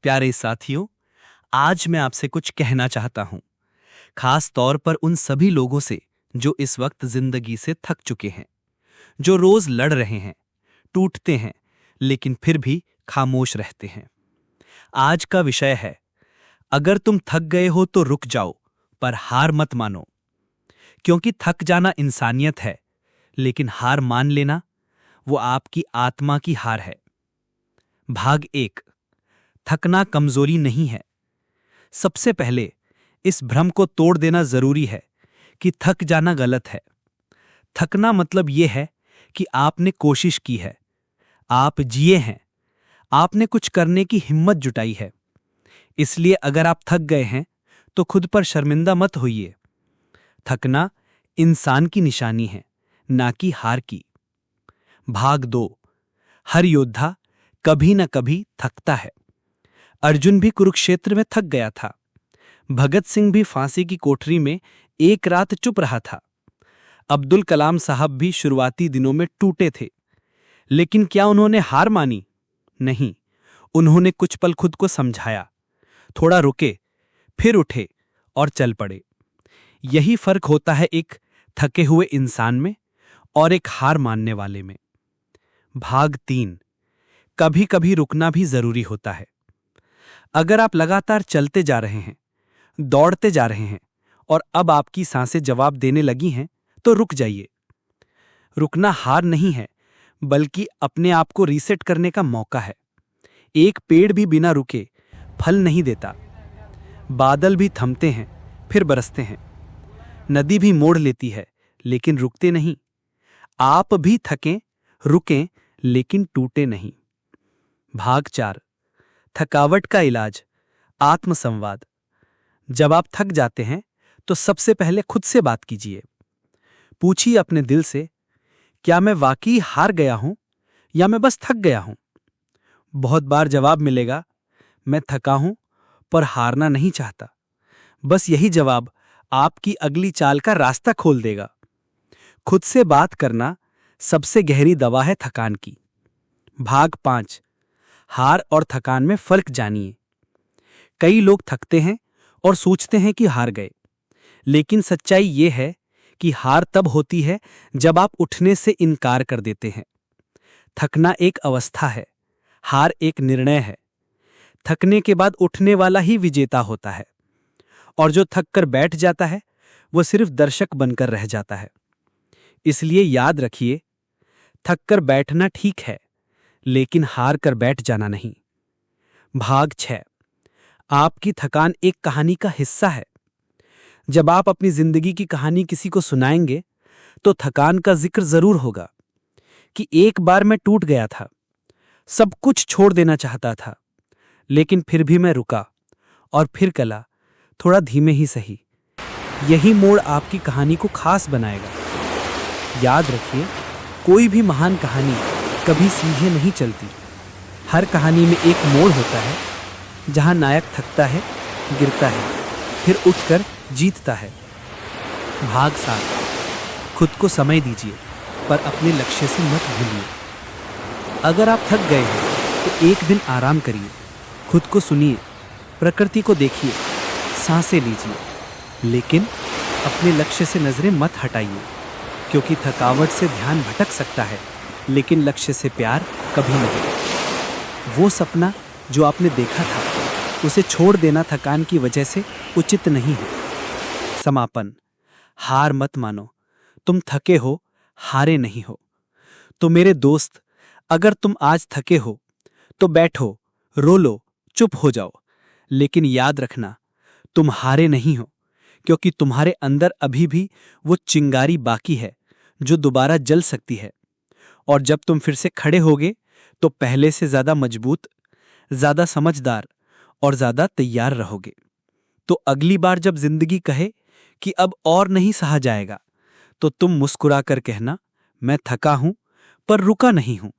प्यारे साथियों, आज मैं आपसे कुछ कहना चाहता हूं, खास तौर पर उन सभी लोगों से जो इस वक्त जिंदगी से थक चुके हैं, जो रोज लड़ रहे हैं, टूटते हैं, लेकिन फिर भी खामोश रहते हैं। आज का विषय है, अगर तुम थक गए हो तो रुक जाओ, पर हार मत मानो। क्योंकि थक जाना इंसानियत है, लेकिन हार मान लेना वो आपकी आत्मा की हार है। भाग 1। थकना कमजोरी नहीं है। सबसे पहले इस भ्रम को तोड़ देना जरूरी है कि थक जाना गलत है। थकना मतलब यह है कि आपने कोशिश की है, आप जिए हैं, आपने कुछ करने की हिम्मत जुटाई है। इसलिए अगर आप थक गए हैं तो खुद पर शर्मिंदा मत होइए। थकना इंसान की निशानी है, ना कि हार की। भाग 2। हर योद्धा कभी न कभी थकता है। अर्जुन भी कुरुक्षेत्र में थक गया था। भगत सिंह भी फांसी की कोठरी में एक रात चुप रहा था। अब्दुल कलाम साहब भी शुरुआती दिनों में टूटे थे। लेकिन क्या उन्होंने हार मानी? नहीं, उन्होंने कुछ पल खुद को समझाया, थोड़ा रुके, फिर उठे और चल पड़े। यही फर्क होता है एक थके हुए इंसान में और एक हार मानने वाले में। भाग 3। कभी कभी रुकना भी जरूरी होता है। अगर आप लगातार चलते जा रहे हैं, दौड़ते जा रहे हैं और अब आपकी सांसें जवाब देने लगी हैं, तो रुक जाइए। रुकना हार नहीं है, बल्कि अपने आप को रीसेट करने का मौका है। एक पेड़ भी बिना रुके फल नहीं देता। बादल भी थमते हैं, फिर बरसते हैं। नदी भी मोड़ लेती है, लेकिन रुकते नहीं। आप भी थकें, रुकें, लेकिन टूटे नहीं। भाग 4। थकावट का इलाज, आत्मसंवाद। जब आप थक जाते हैं तो सबसे पहले खुद से बात कीजिए। पूछिए अपने दिल से, क्या मैं वाकई हार गया हूं या मैं बस थक गया हूं? बहुत बार जवाब मिलेगा, मैं थका हूं पर हारना नहीं चाहता। बस यही जवाब आपकी अगली चाल का रास्ता खोल देगा। खुद से बात करना सबसे गहरी दवा है थकान की। भाग 5। हार और थकान में फर्क जानिए। कई लोग थकते हैं और सोचते हैं कि हार गए, लेकिन सच्चाई यह है कि हार तब होती है जब आप उठने से इनकार कर देते हैं। थकना एक अवस्था है, हार एक निर्णय है। थकने के बाद उठने वाला ही विजेता होता है, और जो थक कर बैठ जाता है वो सिर्फ दर्शक बनकर रह जाता है। इसलिए याद रखिए, थक कर बैठना ठीक है, लेकिन हार कर बैठ जाना नहीं। भाग 6। आपकी थकान एक कहानी का हिस्सा है। जब आप अपनी जिंदगी की कहानी किसी को सुनाएंगे तो थकान का जिक्र जरूर होगा कि एक बार मैं टूट गया था, सब कुछ छोड़ देना चाहता था, लेकिन फिर भी मैं रुका और फिर चला, थोड़ा धीमे ही सही। यही मोड़ आपकी कहानी को खास बनाएगा। याद रखिए, कोई भी महान कहानी कभी सीधे नहीं चलती। हर कहानी में एक मोड़ होता है जहां नायक थकता है, गिरता है, फिर उठकर जीतता है। भाग 7। खुद को समय दीजिए, पर अपने लक्ष्य से मत भूलिए। अगर आप थक गए हैं तो एक दिन आराम करिए, खुद को सुनिए, प्रकृति को देखिए, सांसें लीजिए, लेकिन अपने लक्ष्य से नजरें मत हटाइए। क्योंकि थकावट से ध्यान भटक सकता है, लेकिन लक्ष्य से प्यार कभी नहीं। वो सपना जो आपने देखा था, उसे छोड़ देना थकान की वजह से उचित नहीं है। समापन। हार मत मानो, तुम थके हो, हारे नहीं हो। तो मेरे दोस्त, अगर तुम आज थके हो तो बैठो, रो लो, चुप हो जाओ, लेकिन याद रखना, तुम हारे नहीं हो, क्योंकि तुम्हारे अंदर अभी भी वो चिंगारी बाकी है जो दोबारा जल सकती है। और जब तुम फिर से खड़े होगे तो पहले से ज्यादा मजबूत, ज्यादा समझदार और ज्यादा तैयार रहोगे। तो अगली बार जब जिंदगी कहे कि अब और नहीं सहा जाएगा, तो तुम मुस्कुरा कर कहना, मैं थका हूं पर रुका नहीं हूं,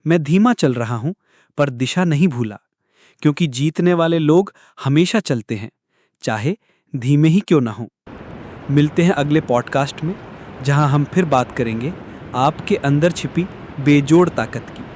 मैं धीमा चल रहा हूं पर दिशा नहीं भूला। क्योंकि जीतने वाले लोग हमेशा चलते हैं, चाहे धीमे ही क्यों ना हो। मिलते हैं अगले पॉडकास्ट में, जहां हम फिर बात करेंगे आपके अंदर छिपी बेजोड़ ताकत की।